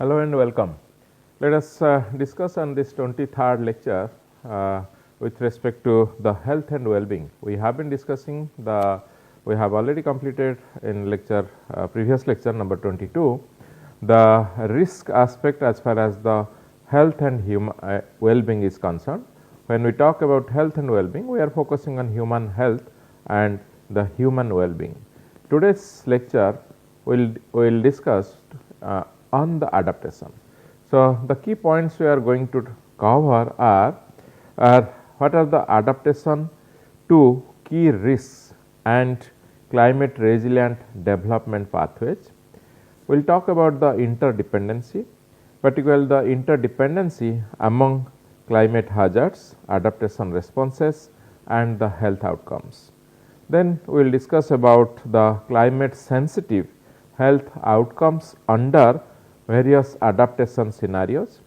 Hello and welcome. Let us discuss on this 23rd lecture with respect to the health and well-being. We have been discussing we have already completed in lecture previous lecture number 22 the risk aspect as far as the health and well-being is concerned. When we talk about health and well-being, we are focusing on human health and the human well-being. Today's lecture will discuss on the adaptation. So, the key points we are going to cover are what are the adaptation to key risks and climate resilient development pathways. We will talk about the interdependency, particularly the interdependency among climate hazards, adaptation responses and the health outcomes. Then we will discuss about the climate sensitive health outcomes under various adaptation scenarios.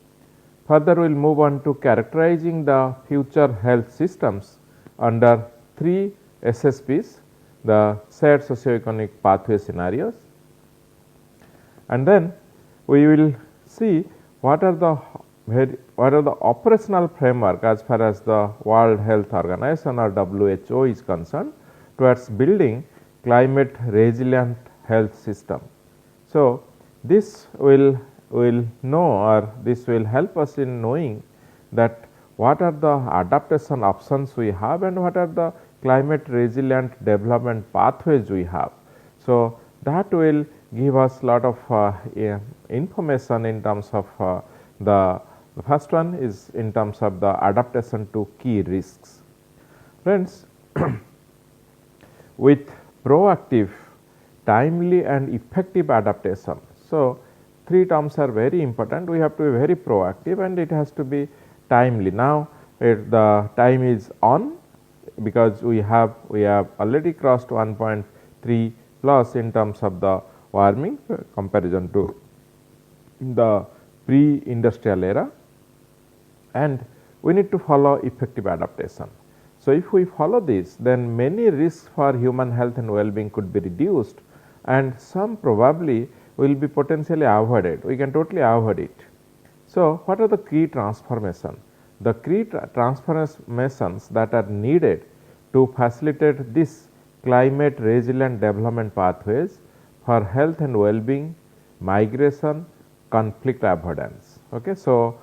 Further, we will move on to characterizing the future health systems under 3 SSPs, the shared socioeconomic pathway scenarios. And then we will see what are the operational framework as far as the World Health Organization or WHO is concerned towards building climate resilient health system. So, this will know, or this will help us in knowing that what are the adaptation options we have and what are the climate resilient development pathways we have. So, that will give us lot of information in terms of the first one is in terms of the adaptation to key risks. Friends, with proactive, timely and effective adaptation. So, 3 terms are very important. We have to be very proactive and it has to be timely. Now, the time is on because we have already crossed 1.3 plus in terms of the warming comparison to the pre-industrial era, and we need to follow effective adaptation. So, if we follow this, then many risks for human health and well-being could be reduced and some probably will be potentially avoided. We can totally avoid it. So, what are the key transformation? The key transformations that are needed to facilitate this climate resilient development pathways for health and well-being, migration, conflict avoidance. Okay. So,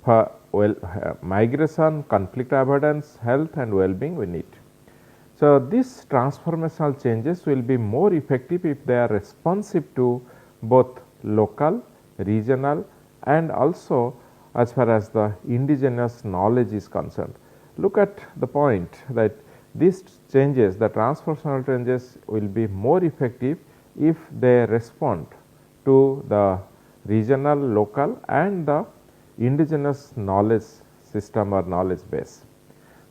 for migration, conflict avoidance, health and well-being we need. So, these transformational changes will be more effective if they are responsive to both local, regional and also as far as the indigenous knowledge is concerned. Look at the point that these changes, the transformational changes will be more effective if they respond to the regional, local and the indigenous knowledge system or knowledge base.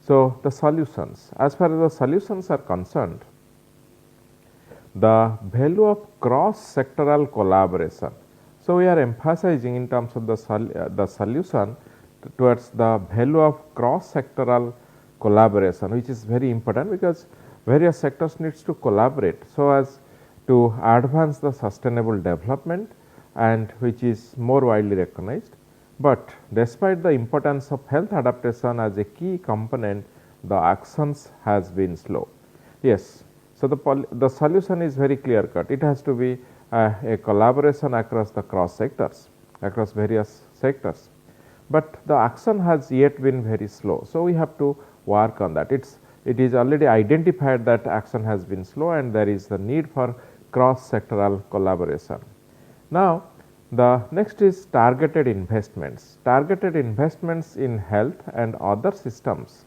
So, the solutions, as far as the solutions are concerned, the value of cross sectoral collaboration. So, we are emphasizing in terms of the solution towards the value of cross sectoral collaboration, which is very important because various sectors needs to collaborate so as to advance the sustainable development and which is more widely recognized. But despite the importance of health adaptation as a key component, the actions has been slow. Yes. So, the solution is very clear cut. It has to be a collaboration across the cross sectors, across various sectors, but the action has yet been very slow. So, we have to work on that. It is already identified that action has been slow and there is the need for cross sectoral collaboration. Now, the next is targeted investments. Targeted investments in health and other systems,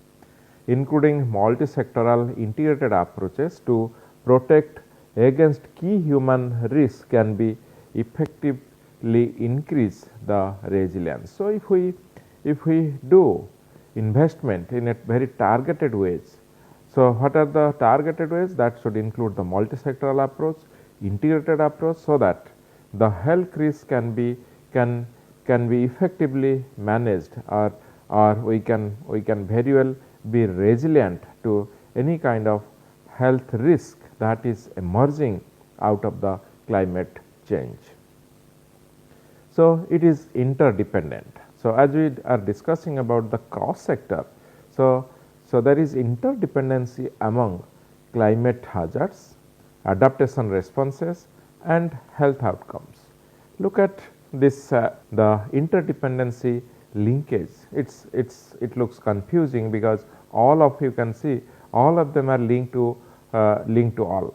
including multi-sectoral integrated approaches to protect against key human risks can be effectively increase the resilience. So, if we do investment in a very targeted ways. So, what are the targeted ways? That should include the multi-sectoral approach, integrated approach, so that the health risk can be effectively managed, or we can very well be resilient to any kind of health risk that is emerging out of the climate change. So, it is interdependent. So, as we are discussing about the cross sector, so there is interdependency among climate hazards, adaptation responses and health outcomes. Look at this the interdependency linkage. It looks confusing because all of you can see all of them are linked to all.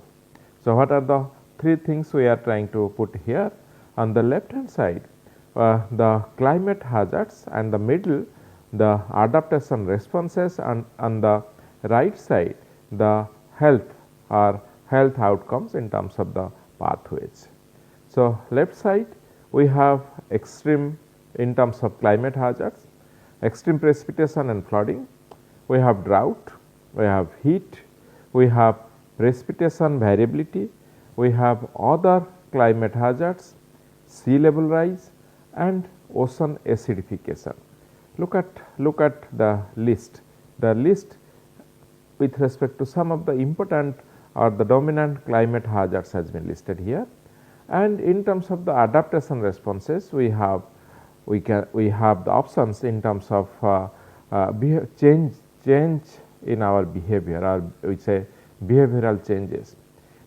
So, what are the three things we are trying to put here? On the left hand side, the climate hazards, and the middle the adaptation responses, and on the right side the health or health outcomes in terms of the pathways. So, left side we have extreme in terms of climate hazards, extreme precipitation and flooding, we have drought, we have heat, we have precipitation variability, we have other climate hazards, sea level rise and ocean acidification. Look at the list. The list with respect to some of the important or the dominant climate hazards has been listed here. And in terms of the adaptation responses, we have the options in terms of change in our behavior, or we say behavioral changes,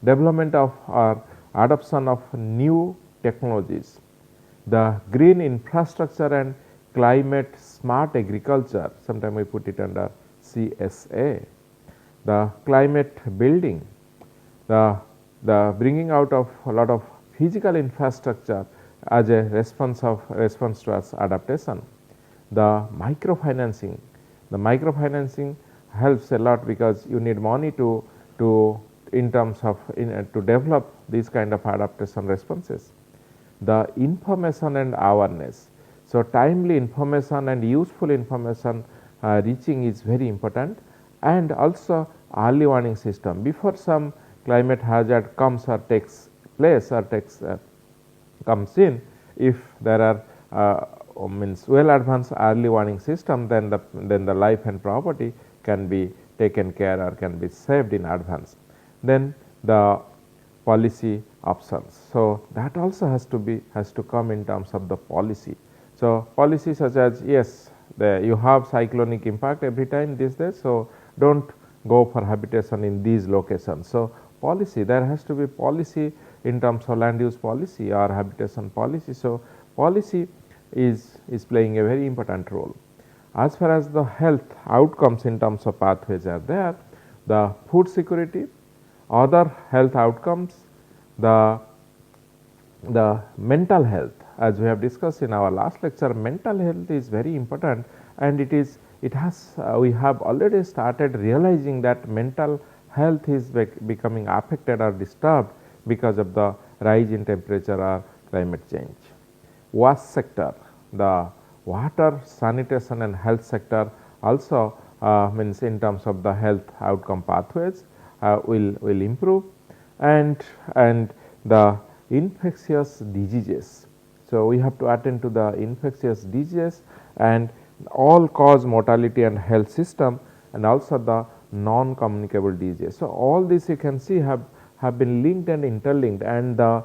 development of or adoption of new technologies, the green infrastructure and climate smart agriculture, sometimes we put it under CSA, the climate building, the bringing out of a lot of physical infrastructure as a response towards adaptation, the microfinancing. The microfinancing helps a lot because you need money to in terms of to develop these kind of adaptation responses. The information and awareness. So, timely information and useful information reaching is very important, and also early warning system before some climate hazard comes or takes place or comes in. If there are means well advanced early warning system, then the life and property can be taken care or can be saved in advance. Then the policy options. So, that also has to come in terms of the policy. So, policy such as, yes, you have cyclonic impact every time these days. So, do not go for habitation in these locations. So, policy, there has to be policy in terms of land use policy or habitation policy. So, policy is playing a very important role. As far as the health outcomes in terms of pathways are there, the food security, other health outcomes, the mental health, as we have discussed in our last lecture, mental health is very important, and we have already started realizing that mental health is becoming affected or disturbed because of the rise in temperature or climate change. Waste sector, the water, sanitation and health sector also means in terms of the health outcome pathways will improve, and the infectious diseases. So, we have to attend to the infectious diseases and all cause mortality and health system, and also the non communicable diseases. So, all these you can see have been linked and interlinked, and the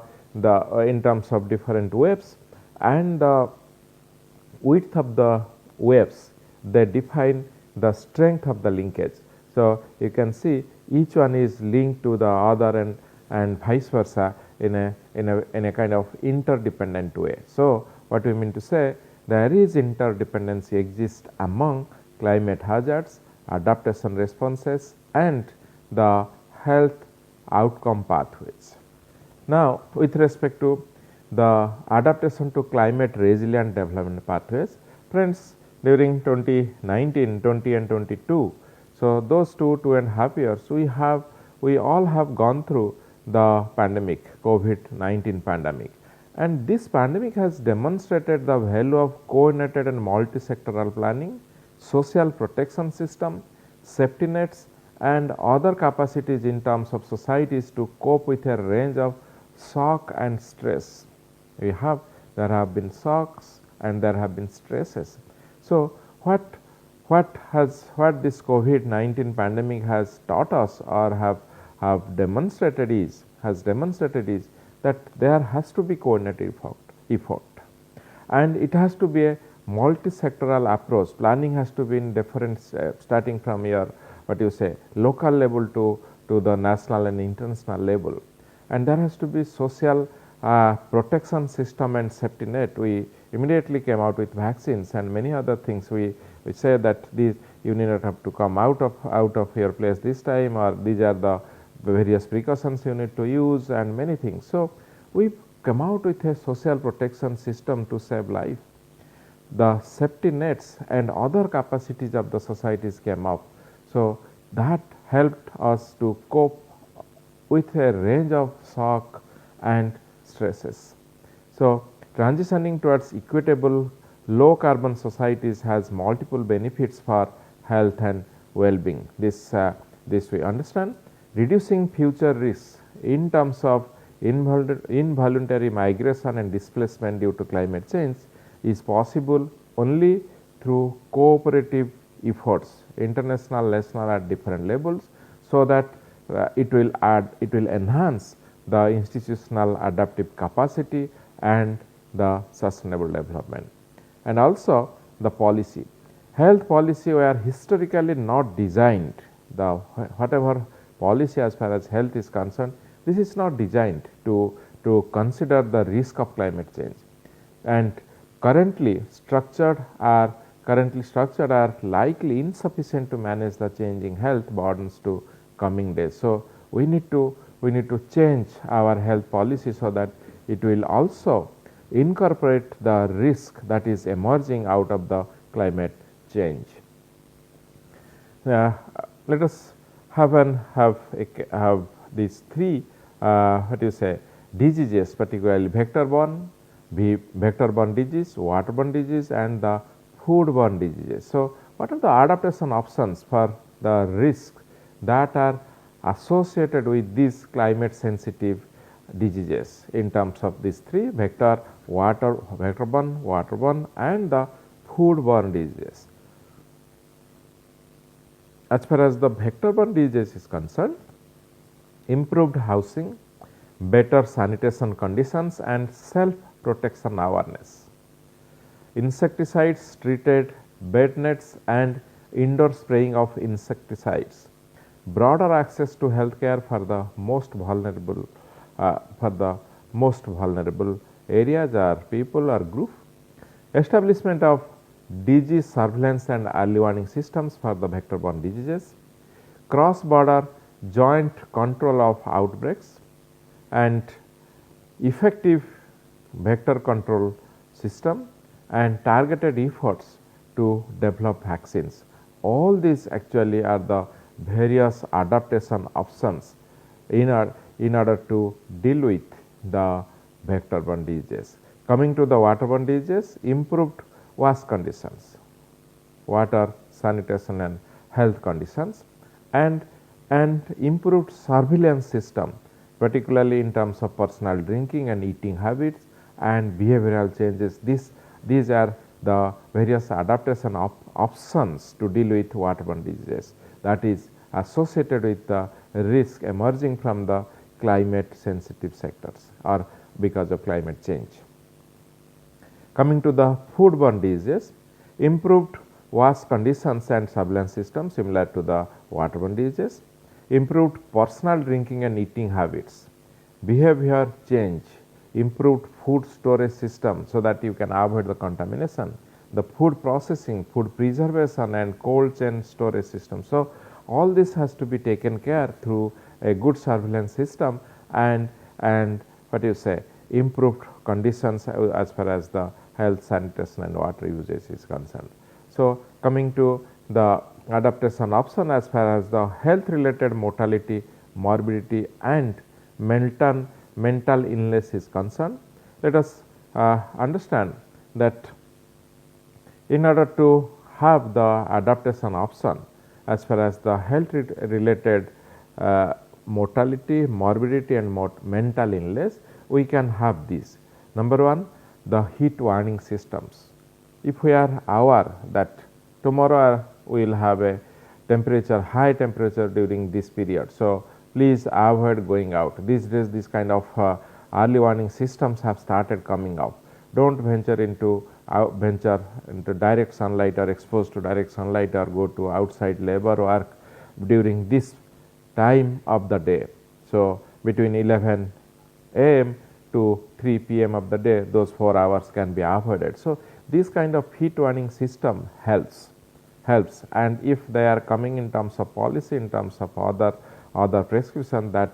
in terms of different waves and the width of the waves, they define the strength of the linkage. So, you can see each one is linked to the other and vice versa in a kind of interdependent way. So, what we mean to say, there is interdependency exists among climate hazards, adaptation responses and the health outcome pathways. Now, with respect to the adaptation to climate resilient development pathways, friends, during 2019, 20 and 22, so those 2.5 years we all have gone through the pandemic, COVID-19 pandemic, and this pandemic has demonstrated the value of coordinated and multi-sectoral planning, social protection system, safety nets and other capacities in terms of societies to cope with a range of shock and stress. There have been shocks and there have been stresses. So, what this COVID-19 pandemic has taught us or have demonstrated is that there has to be coordinated effort. and it has to be a multi-sectoral approach. Planning has to be in different starting from your local level to the national and international level, and there has to be social protection system and safety net. We immediately came out with vaccines and many other things. We say that these you need not have to come out of your place this time, or these are the various precautions you need to use and many things. So, we come out with a social protection system to save life. The safety nets and other capacities of the societies came up. So, that helped us to cope with a range of shock and stresses. So, transitioning towards equitable low carbon societies has multiple benefits for health and well-being. This we understand. Reducing future risks in terms of involuntary migration and displacement due to climate change is possible only through cooperative efforts, international, national at different levels, so that it will enhance the institutional adaptive capacity and the sustainable development. And also the policy. Health policy were historically not designed, the whatever policy as far as health is concerned, this is not designed to consider the risk of climate change, and currently structured are likely insufficient to manage the changing health burdens to coming days. So, we need to change our health policy so that it will also incorporate the risk that is emerging out of the climate change. Let us have these three diseases, particularly vector-borne disease, waterborne disease, and the foodborne diseases. So, what are the adaptation options for the risks that are associated with these climate sensitive diseases in terms of these three vector-borne, waterborne, and the foodborne diseases? As far as the vector-borne disease is concerned, improved housing, better sanitation conditions, and self-protection awareness. Insecticides treated, bed nets, and indoor spraying of insecticides. Broader access to health care for the most vulnerable areas or people or group. Establishment of disease surveillance and early warning systems for the vector-borne diseases. Cross-border joint control of outbreaks, and effective vector control system, and targeted efforts to develop vaccines. All these actually are the various adaptation options in order to deal with the vector-borne diseases. Coming to the waterborne diseases, improved wash conditions, water, sanitation and health conditions, and improved surveillance system, particularly in terms of personal drinking and eating habits and behavioral changes. These are the various adaptation options to deal with waterborne diseases that is associated with the risk emerging from the climate sensitive sectors or because of climate change. Coming to the foodborne diseases, improved wash conditions and surveillance system similar to the waterborne diseases, improved personal drinking and eating habits, behavior change, improved food storage system so that you can avoid the contamination, the food processing, food preservation and cold chain storage system. So, all this has to be taken care through a good surveillance system and improved conditions as far as the health, sanitation and water usage is concerned. So, coming to the adaptation option as far as the health related mortality, morbidity and mental illness is concerned, let us understand that in order to have the adaptation option as far as the health related mortality, morbidity and mental illness, we can have these. Number one, the heat warning systems. If we are aware that tomorrow we will have a high temperature during this period, so please avoid going out. These days this kind of early warning systems have started coming up. don't venture into direct sunlight or exposed to direct sunlight or go to outside labor work during this time of the day. So, between 11 a.m. to 3 p.m. of the day, those 4 hours can be avoided. So, this kind of heat warning system helps, and if they are coming in terms of policy, in terms of other prescription that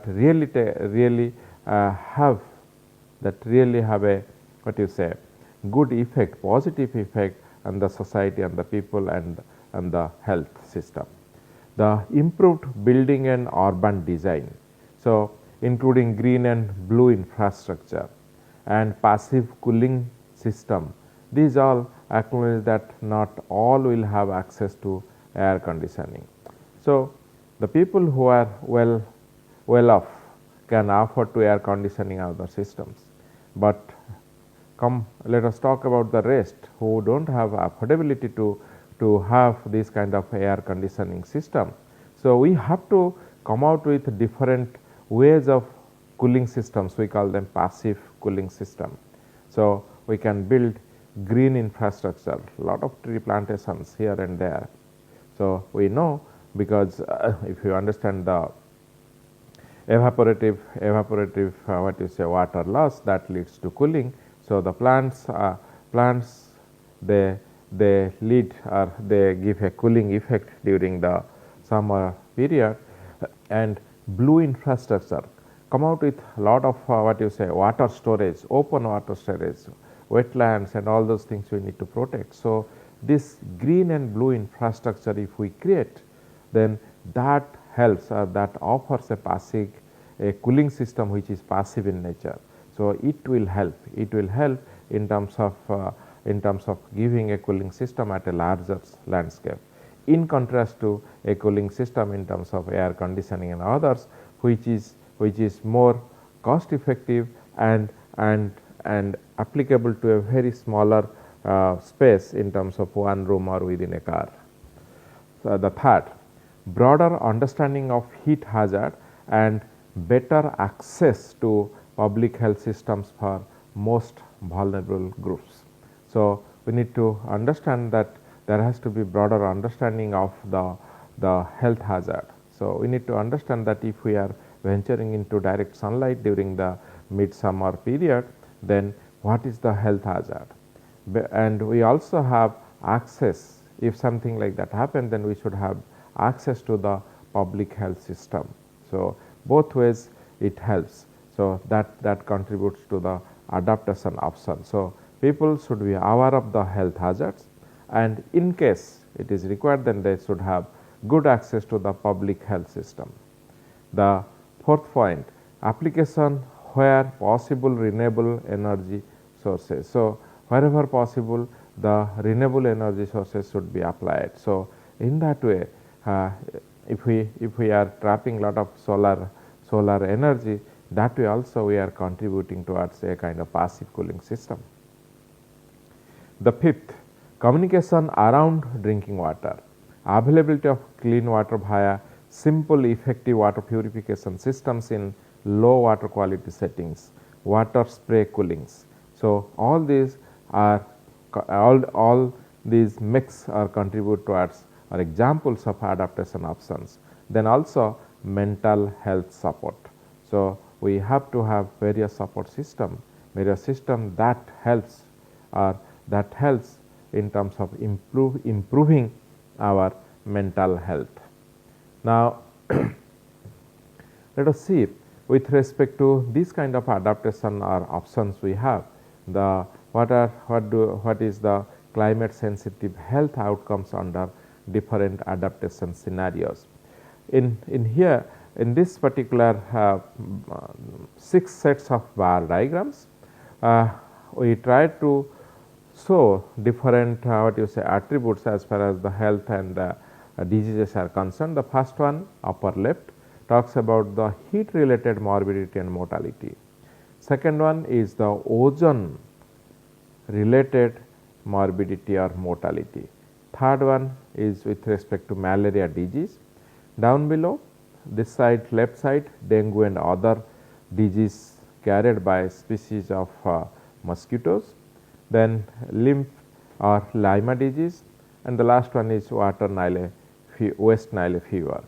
really have a good effect, positive effect on the society and the people and the health system. The improved building and urban design, so including green and blue infrastructure and passive cooling system, these all acknowledge that not all will have access to air conditioning. So, the people who are well off can afford to air conditioning other systems, but let us talk about the rest who do not have affordability to have this kind of air conditioning system. So, we have to come out with different ways of cooling systems, we call them passive cooling system. So, we can build green infrastructure, lot of tree plantations here and there. So, we know because if you understand the evaporative water loss that leads to cooling. So, the plants they lead or they give a cooling effect during the summer period, and blue infrastructure come out with a lot of water storage, open water storage, wetlands and all those things we need to protect. So, this green and blue infrastructure if we create, then that helps or that offers a cooling system which is passive in nature. So, it will help in terms of giving a cooling system at a larger landscape, in contrast to a cooling system in terms of air conditioning and others, which is more cost effective and applicable to a very smaller space in terms of one room or within a car. So, the third, broader understanding of heat hazard and better access to public health systems for most vulnerable groups. So, we need to understand that there has to be broader understanding of the health hazard. So, we need to understand that if we are venturing into direct sunlight during the midsummer period, then what is the health hazard? And we also have access, if something like that happens, then we should have access to the public health system. So, both ways it helps. So, that contributes to the adaptation option. So, people should be aware of the health hazards, and in case it is required, then they should have good access to the public health system. The fourth point, application where possible renewable energy sources. So, wherever possible the renewable energy sources should be applied. So, in that way if we are trapping lot of solar energy, that way also we are contributing towards a kind of passive cooling system. The fifth, communication around drinking water, availability of clean water via simple effective water purification systems in low water quality settings, water spray coolings. So, all these mix or contribute towards are examples of adaptation options. Then also mental health support. So, we have to have various support system that helps in terms of improving our mental health. Now, let us see with respect to this kind of adaptation or options we have, what is the climate sensitive health outcomes under different adaptation scenarios. In this particular 6 sets of bar diagrams, we try to show different attributes as far as the health and diseases are concerned. The first one, upper left, talks about the heat related morbidity and mortality. Second one is the ozone related morbidity or mortality. Third one is with respect to malaria disease. Down below, this side, left side, dengue and other disease carried by species of mosquitoes, then lymph or Lyme disease, and the last one is West Nile fever.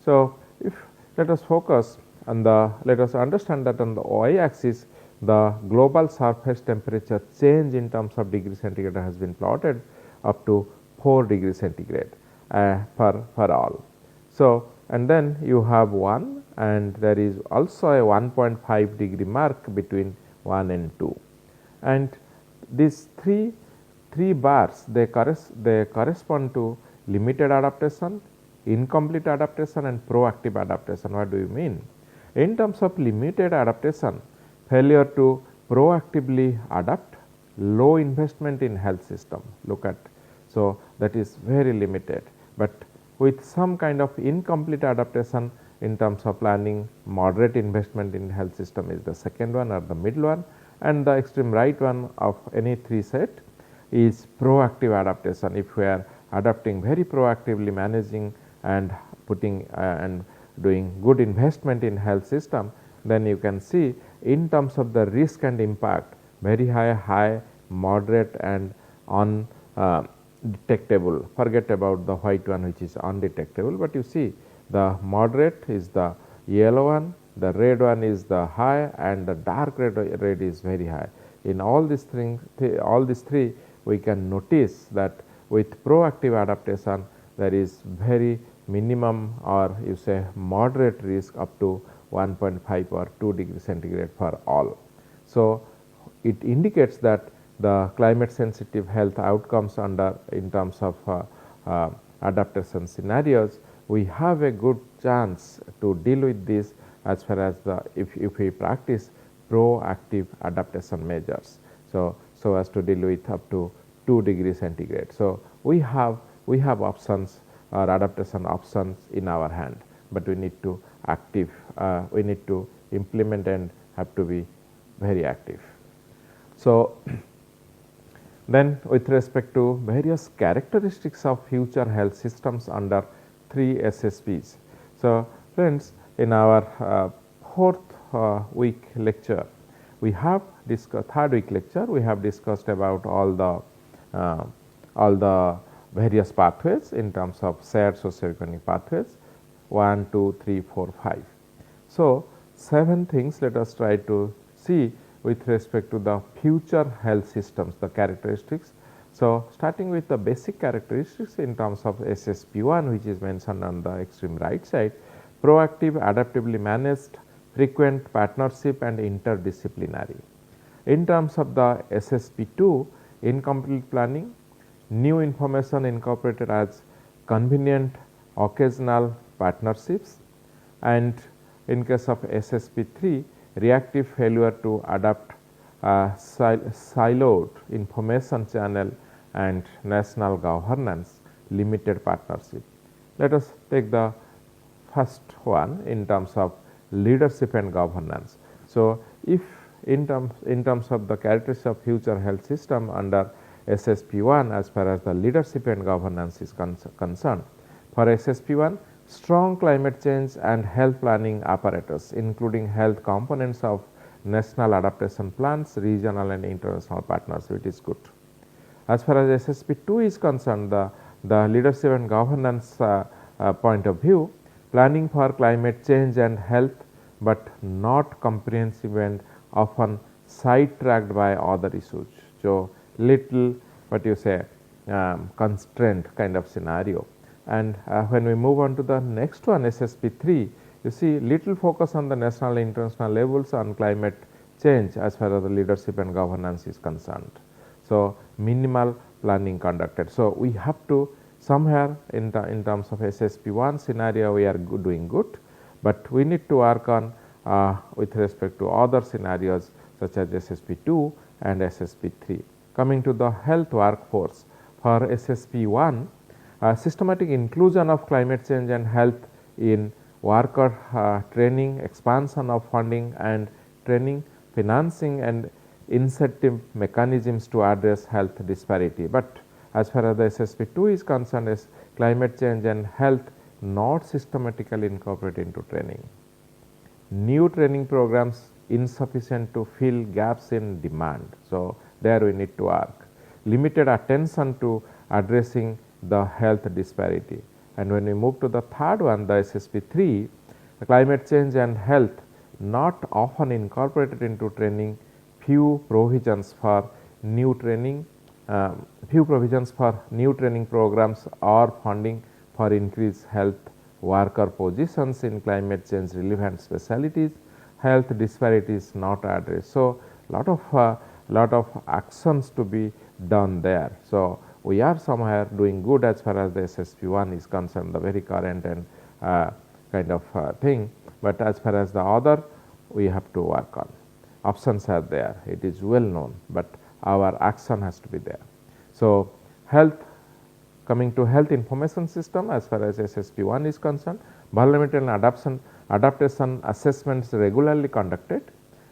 So, if let us focus on let us understand that on the y axis the global surface temperature change in terms of degree centigrade has been plotted up to 4 degree centigrade for all. So, and then you have 1 and there is also a 1.5 degree mark between 1 and 2, and these three bars they correspond to limited adaptation, incomplete adaptation and proactive adaptation. What do you mean? In terms of limited adaptation, failure to proactively adapt, low investment in health system, look at, so that is very limited, but with some kind of incomplete adaptation in terms of planning, moderate investment in health system is the second one or the middle one, and the extreme right one of any three set is proactive adaptation. If we are adapting very proactively, managing and putting and doing good investment in health system, then you can see in terms of the risk and impact very high, moderate and undetectable. Forget about the white one which is undetectable, but you see the moderate is the yellow one, the red one is the high and the dark red is very high. In all these things, all these three we can notice that with proactive adaptation there is very minimum or you say moderate risk up to 1.5 or 2 degree centigrade for all. So, it indicates that the climate sensitive health outcomes under in terms of adaptation scenarios, we have a good chance to deal with this as far as the if we practice proactive adaptation measures. So as to deal with up to 2 degree centigrade. So, we have options or adaptation options in our hand, but we need to we need to implement and have to be very active. So, then with respect to various characteristics of future health systems under 3 SSPs. So, friends, in our fourth week lecture, we have discussed third week lecture, we have discussed about all the various pathways in terms of shared socioeconomic pathways 1, 2, 3, 4, 5. So, 7 things let us try to see with respect to the future health systems, the characteristics. So, starting with the basic characteristics in terms of SSP1, which is mentioned on the extreme right side, proactive, adaptively managed, frequent partnership and interdisciplinary. In terms of the SSP2, incomplete planning, new information incorporated as convenient occasional partnerships, and in case of SSP3, reactive failure to adapt siloed information channel and national governance, limited partnership. Let us take the first one in terms of leadership and governance. So, if in terms of the characteristics of future health system under SSP1 as far as the leadership and governance is concerned, for SSP1, strong climate change and health planning apparatus including health components of national adaptation plans, regional and international partnership, it is good. As far as SSP2 is concerned, the leadership and governance point of view, planning for climate change and health, but not comprehensive and often sidetracked by other issues. So, little what you say constraint kind of scenario. And when we move on to the next one, SSP3, you see little focus on the national and international levels on climate change as far as the leadership and governance is concerned. So, minimal planning conducted. So, we have to somewhere in terms of SSP1 scenario we are doing good, but we need to work on with respect to other scenarios such as SSP2 and SSP3. Coming to the health workforce, for SSP1, systematic inclusion of climate change and health in worker training, expansion of funding and training, financing and incentive mechanisms to address health disparity. But as far as the SSP2 is concerned, is climate change and health not systematically incorporated into training. New training programs insufficient to fill gaps in demand. So, there we need to work. Limited attention to addressing the health disparity. And when we move to the third one, the SSP3, climate change and health not often incorporated into training, few provisions for new training programs or funding for increased health worker positions in climate change relevant specialties, health disparities not addressed. So, lot of actions to be done there. So, we are somewhere doing good as far as the SSP1 is concerned, the very current and kind of thing, but as far as the other we have to work on. Options are there, it is well known, but our action has to be there. So, health, coming to health information system as far as SSP1 is concerned, vulnerability and adaptation assessments regularly conducted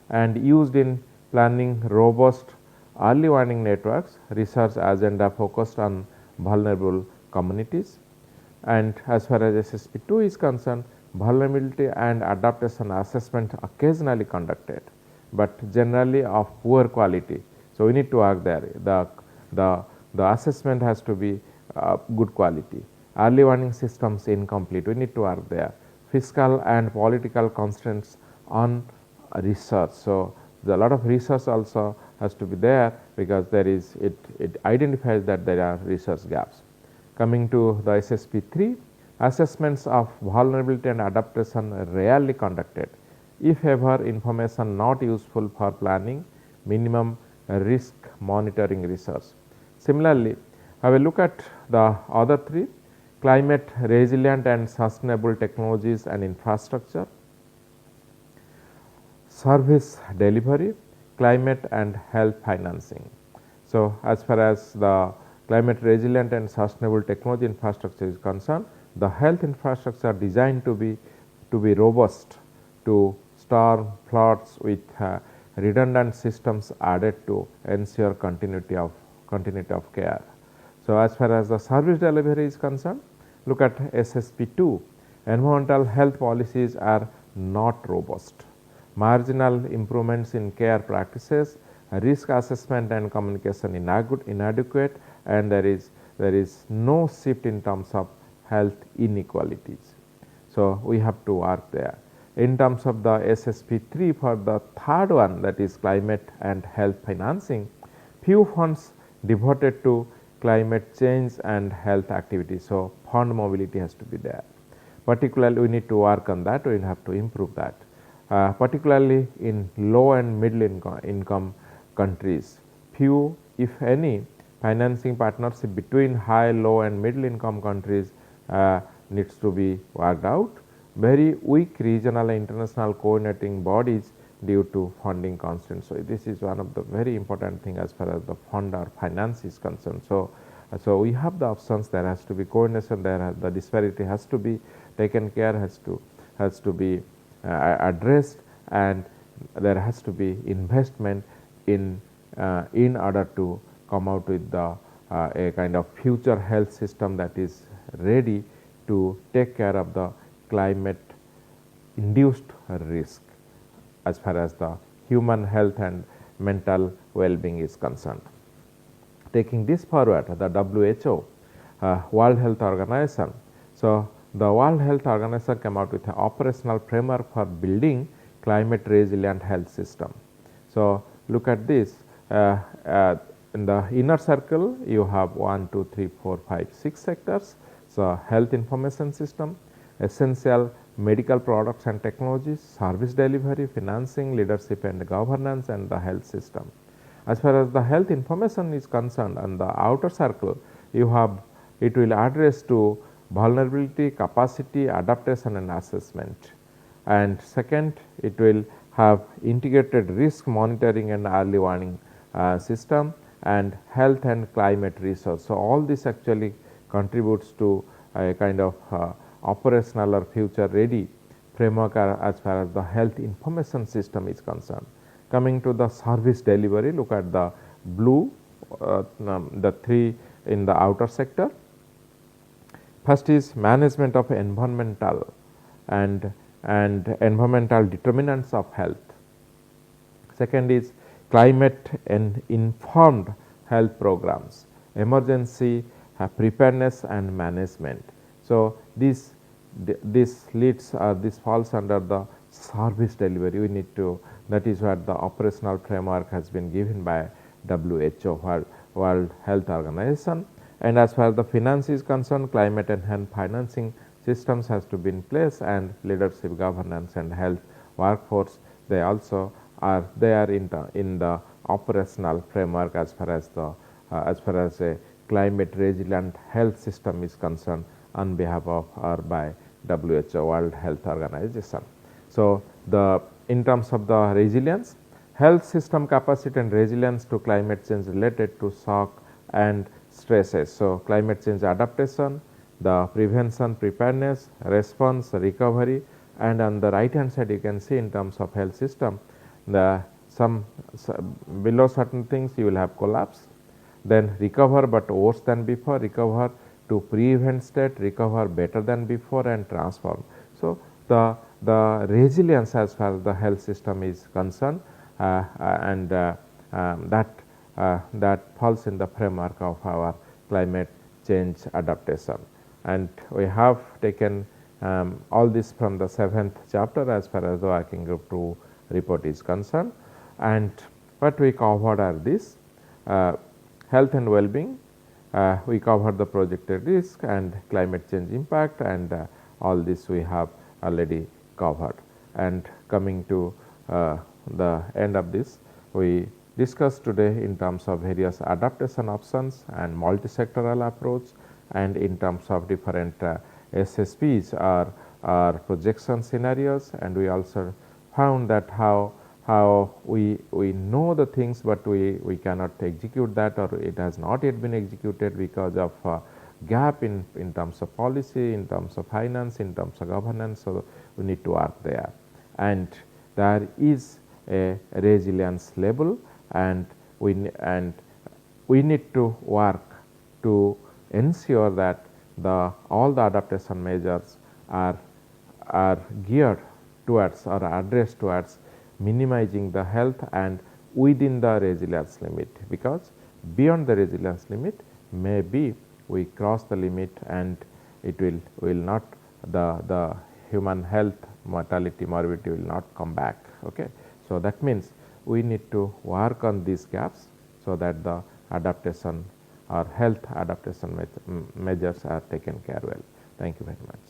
and used in planning robust early warning networks, research agenda focused on vulnerable communities. And as far as SSP2 is concerned, vulnerability and adaptation assessment occasionally conducted, but generally of poor quality. So, we need to work there. The assessment has to be good quality. Early warning systems incomplete, we need to work there. Fiscal and political constraints on research. So, a lot of research also has to be there, because there is it identifies that there are research gaps. Coming to the SSP3, assessments of vulnerability and adaptation rarely conducted, if ever information not useful for planning, minimum risk monitoring research. Similarly, have a look at the other three: climate resilient and sustainable technologies and infrastructure, service delivery, climate and health financing. So, as far as the climate resilient and sustainable technology infrastructure is concerned, the health infrastructure designed to be robust to storm, floods with redundant systems added to ensure continuity of care. So, as far as the service delivery is concerned, look at SSP2, environmental health policies are not robust. Marginal improvements in care practices, risk assessment and communication inadequate, and there is no shift in terms of health inequalities. So, we have to work there. In terms of the SSP3 for the third one, that is climate and health financing, few funds devoted to climate change and health activities. So, fund mobility has to be there. Particularly, we need to work on that, we will have to improve that. Particularly in low and middle income countries, few if any financing partnership between high, low and middle income countries needs to be worked out. Very weak regional and international coordinating bodies due to funding constraints. So, this is one of the very important thing as far as the fund or finance is concerned. So, we have the options, there has to be coordination, the disparity has to be taken care, has to be addressed, and there has to be investment in order to come out with the a kind of future health system that is ready to take care of the climate induced risk as far as the human health and mental well-being is concerned. Taking this forward, the WHO, World Health Organization. So, the World Health Organization came out with an operational framework for building climate resilient health system. So, look at this, in the inner circle you have 1, 2, 3, 4, 5, 6 sectors. So, health information system, essential medical products and technologies, service delivery, financing, leadership and governance, and the health system. As far as the health information is concerned, on the outer circle you have, it will address to vulnerability, capacity, adaptation and assessment. And second, it will have integrated risk monitoring and early warning system, and health and climate research. So, all this actually contributes to a kind of operational or future ready framework as far as the health information system is concerned. Coming to the service delivery, look at the blue, the three in the outer sector. First is management of environmental and environmental determinants of health. Second is climate and informed health programs, emergency preparedness and management. So, this leads this falls under the service delivery. We need to, that is what the operational framework has been given by WHO, World Health Organization. And as far as the finance is concerned, climate and health financing systems has to be in place, and leadership, governance and health workforce, they also are there in the operational framework as far as a climate resilient health system is concerned on behalf of or by WHO, World Health Organization. So, in terms of the resilience, health system capacity and resilience to climate change related to shock and stresses. So, climate change adaptation, the prevention, preparedness, response, recovery, and on the right hand side you can see in terms of health system, below certain things you will have collapse, then recover but worse than before, recover to prevent state, recover better than before and transform. So, the resilience as far as the health system is concerned and that falls in the framework of our climate change adaptation. And we have taken all this from the 7th chapter as far as the working group 2 report is concerned. And what we covered are this health and well-being, we covered the projected risk and climate change impact, and all this we have already covered. And coming to the end of this, we discussed today in terms of various adaptation options and multi-sectoral approach, and in terms of different SSPs or projection scenarios, and we also found that how we know the things, but we cannot execute that, or it has not yet been executed because of gap in terms of policy, in terms of finance, in terms of governance. So, we need to work there, and there is a resilience level, and we need to work to ensure that all the adaptation measures are geared towards or addressed towards minimizing the health and within the resilience limit, because beyond the resilience limit maybe we cross the limit and it will not, the human health, mortality, morbidity will not come back. Okay. So, that means we need to work on these gaps so that the adaptation or health adaptation measures are taken care well. Thank you very much.